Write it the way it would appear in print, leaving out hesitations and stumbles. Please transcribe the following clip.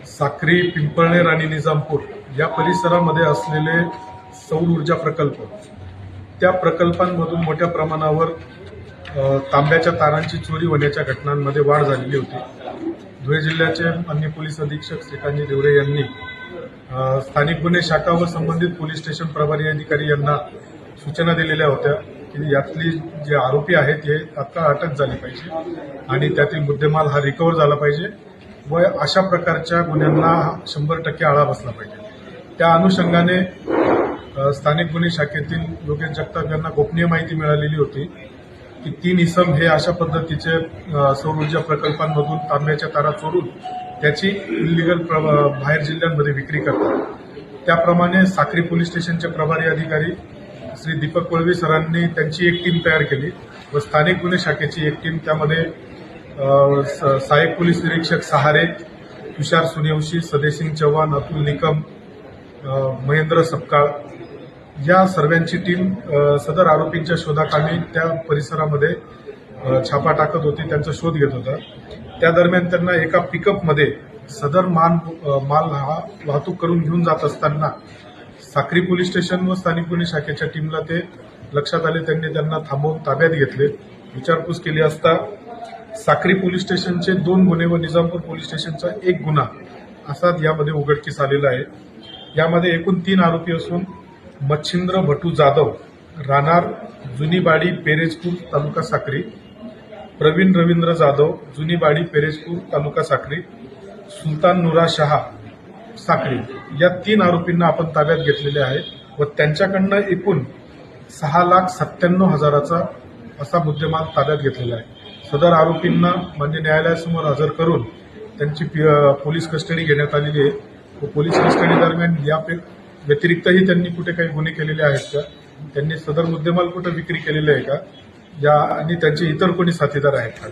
साक्री, पिंपळनेर आणि निजामपूर या परिसरामध्ये असलेले सौर ऊर्जा प्रकल्प, त्या प्रकल्पांमधून मोठ्या प्रमाणावर तांब्याच्या तारांची चोरी होण्याच्या घटनांमध्ये वाढ झालेली होती. धुळे जिल्ह्याचे माननीय पोलीस अधीक्षक श्रीकांत देवरे यांनी स्थानिक गुन्हे शाखा व संबंधित पोलीस स्टेशन प्रभारी अधिकारी यांना सूचना दिलेल्या होत्या की यातली जे आरोपी आहेत हे तात्काळ अटक झाली पाहिजे आणि त्यातील मुद्देमाल हा रिकव्हर झाला पाहिजे व अशा प्रकारच्या गुन्ह्यांना 100% आळा बसला पाहिजे. त्या अनुषंगाने स्थानिक गुन्हे शाखेतील योगेश जगताप यांना गोपनीय माहिती मिळालेली होती की 3 इसम हे अशा पद्धतीचे सौर ऊर्जा प्रकल्पांमधून तांब्याच्या तारा चोरून त्याची इलिगल बाहेर जिल्ह्यांमध्ये विक्री करतात. त्याप्रमाणे साक्री पोलीस स्टेशनचे प्रभारी अधिकारी श्री दीपक वळवी सरांनी त्यांची एक टीम तयार केली व स्थानिक गुन्हे शाखेची एक टीम, त्यामध्ये सहाय्यक पोलीस निरीक्षक सहारे, तुषार सुनेवशी, सदेसिंग चव्हाण, अतुल निकम, महेंद्र सपकाळ या सर्वांची टीम सदर आरोपींच्या शोधाकामी त्या परिसरामध्ये छापा टाकत होती, त्यांचा शोध घेत होता. त्या दरम्यान त्यांना एका पिकअपमध्ये सदर माल हा वाहतूक करून घेऊन जात असताना साक्री पोलीस स्टेशन व स्थानिक गुन्हे शाखेच्या टीमला ते लक्षात आले. त्यांनी त्यांना थांबवून ताब्यात घेतले. विचारपूस केली असता साक्री पोलीस स्टेशनचे 2 गुन्हे व निजामपूर पोलीस स्टेशनचा 1 गुन्हा असा यामध्ये उघडकीस आलेला आहे. यामध्ये एकूण 3 आरोपी असून मच्छिंद्र भटू जाधव, राहणार जुनीबाडी पेरेजपूर तालुका साक्री, प्रवीण रवींद्र जाधव, जुनीबाडी पेरेजपूर तालुका साक्री, सुलतान नुरा शहा साक्री या 3 आरोपींना आपण ताब्यात घेतलेले आहे व त्यांच्याकडनं एकूण 6,97,000 असा मुद्देमाल ताब्यात घेतलेला आहे. सदर आरोपींना मान्य न्यायालयासमोर हजर करून त्यांची पोलीस कस्टडी घेण्यात आलेली आहे व पोलीस कस्टडी दरम्यान या व्यतिरिक्तही त्यांनी कुठे काही गुन्हे केलेले आहेत का, त्यांनी सदर मुद्देमाल कुठे विक्री केलेले आहे का, या आणि त्यांचे इतर कोणी साथीदार आहेत का.